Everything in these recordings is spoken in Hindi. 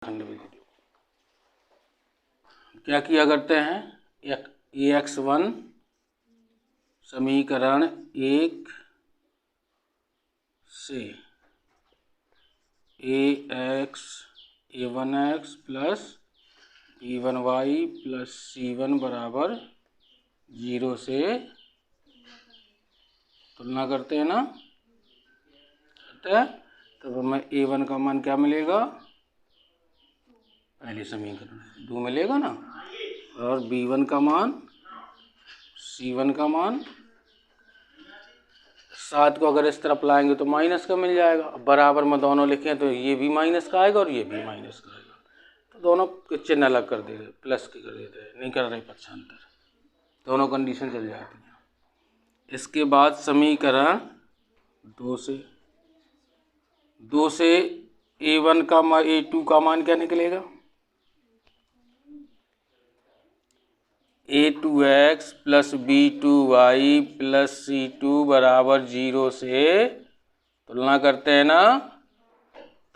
खंड विधि। क्या किया करते हैं, AX1 समीकरण 1 से A1x plus B1y plus C1 बराबर 0 से तुलना करते हैं ना, तब हमें A1 का मान क्या मिलेगा, पहले समीकरण 2 मिलेगा ना, और B1 का मान, C1 का मान 7 को अगर इस तरफ लाएंगे तो माइनस का मिल जाएगा। बराबर में दोनों लिखें तो ये भी माइनस का आएगा और ये भी माइनस का आएगा, तो दोनों के चिन्ह अलग कर देते, प्लस की कर देते, नहीं कर रहे पक्षांतर, दोनों कंडीशन चल जाती हैं। इसके बाद समीकरण 2 से A1 का A2 का मान क्या निकलेगा, A2x plus B2y plus C2 बराबर 0 से तुलना करते हैं ना,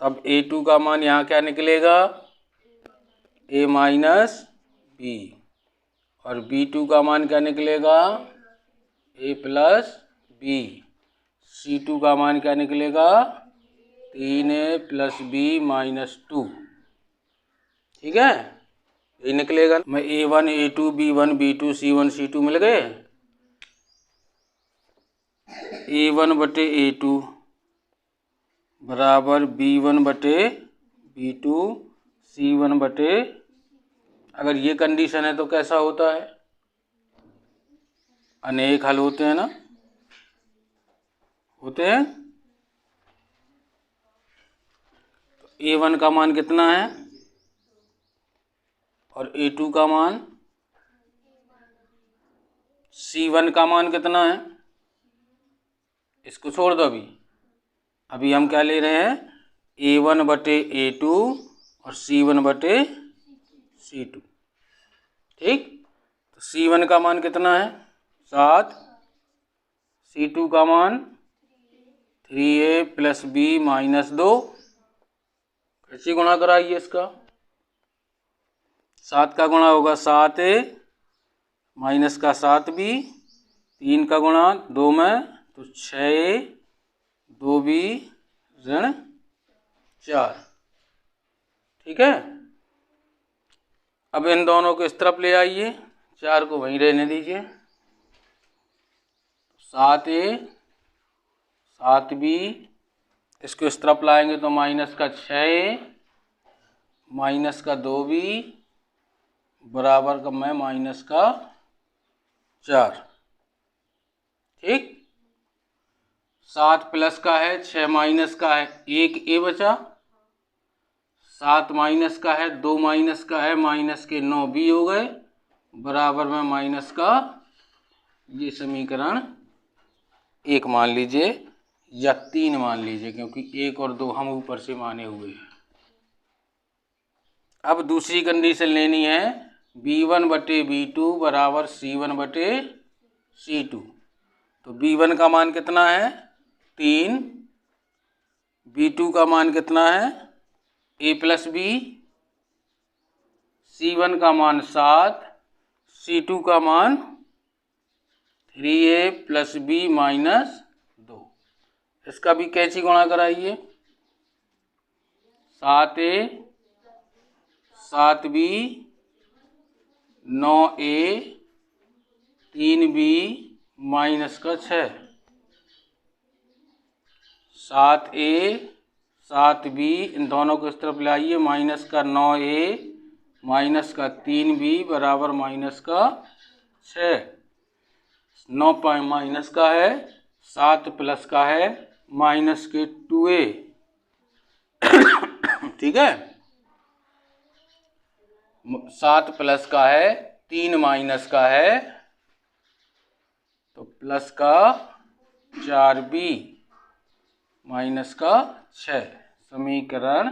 तब A2 का मान यहाँ क्या निकलेगा, A माइनस B, और B2 का मान क्या निकलेगा, A प्लस B, C2 का मान क्या निकलेगा, 3A प्लस B माइनस 2। ठीक है, ये निकलेगा। मैं A1 A2 B1 B2 C1 C2 मिल गए, A1 बटे A2 बराबर B1 बटे B2 C1 बटे, अगर ये कंडीशन है तो कैसा होता है, अनेक हल होते हैं ना, होते हैं। तो A1 का मान कितना है और A2 का मान, C1 का मान कितना है, इसको छोड़ दो। अभी हम क्या ले रहे हैं, A1 बटे A2 और C1 बटे C2। ठीक, तो C1 का मान कितना है, 7, C2 का मान 3A प्लस B माइनस 2। कैसे गुणा कराइए इसका, 7 का गुणा होगा 7A माइनस का 7B, 3 का गुणा 2 में तो 6A, 2B ऋण 4। ठीक है, अब इन दोनों को इस तरफ ले आइए, 4 को वहीं रहने दीजिए, 7A 7B, इसको इस तरफ लाएंगे तो माइनस का 6A माइनस का 2B बराबर का मैं माइनस का 4। ठीक, 7 प्लस का है, 6 माइनस का है, 1A बचा, 7 माइनस का है, 2 माइनस का है, माइनस के 9B हो गए, बराबर में माइनस का, ये समीकरण 1 मान लीजिए या 3 मान लीजिए, क्योंकि 1 और 2 हम ऊपर से माने हुए हैं। अब दूसरी कंडीशन लेनी है, B1 बटे B2 बराबर C1 बटे C2। तो B1 का मान कितना है, 3, B2 का मान कितना है, A प्लस B, C1 का मान 7, C2 का मान 3A प्लस B माइनस 2। इसका भी कैसी गुणा कराइए, 7A 7B 9A 3B minus का 6, 7A 7B, इन दोनों को इस तरफ लाइए, माइनस का 9A माइनस का 3B बराबर माइनस का 6। 9 माइनस का है, 7 प्लस का है, माइनस के 2A। ठीक है, 7 प्लस का है, 3 माइनस का है, तो प्लस का 4B माइनस का 6, समीकरण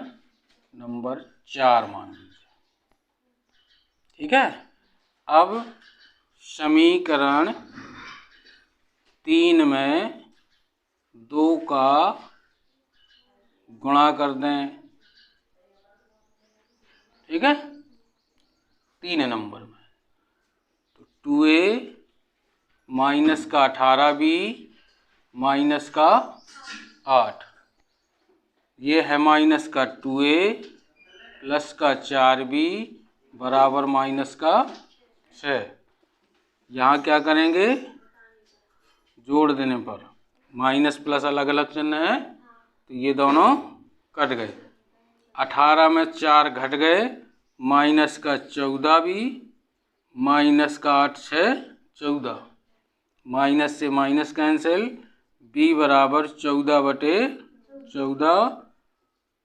नंबर 4 मान लीजिए। ठीक है, अब समीकरण 3 में 2 का गुणा कर दें, ठीक है, 3 नंबर में। तो 2a माइनस का 18b माइनस का 8, ये है माइनस का 2a प्लस का 4b बराबर माइनस का 6। यहाँ क्या करेंगे, जोड़ देने पर माइनस प्लस अलग अलग चिन्ह है तो ये दोनों कट गए। 18 में 4 घट गए, माइनस का 14b माइनस का 8 6 14, माइनस से माइनस कैंसिल, b बराबर 14/14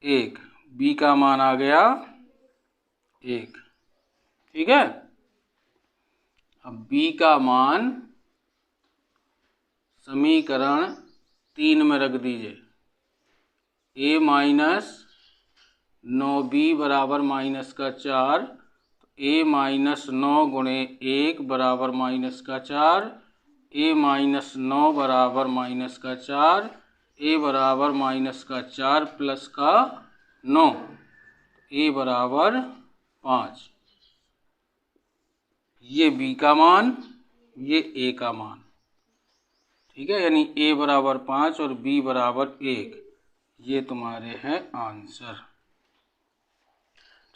1, b का मान आ गया 1। ठीक है, अब b का मान समीकरण 3 में रख दीजिए। a माइनस 9b बराबर माइनस का 4, तो a माइनस 9 गुणे 1 बराबर माइनस का 4, a माइनस 9 बराबर माइनस का 4, a बराबर माइनस का 4 प्लस का 9, a बराबर 5। ये b का मान, ये a का मान। ठीक है, यानी a बराबर 5 और b बराबर 1, ये तुम्हारे हैं आंसर।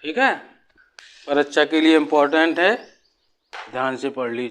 ठीक है, परीक्षा के लिए इम्पोर्टेंट है, ध्यान से पढ़ लीजिए।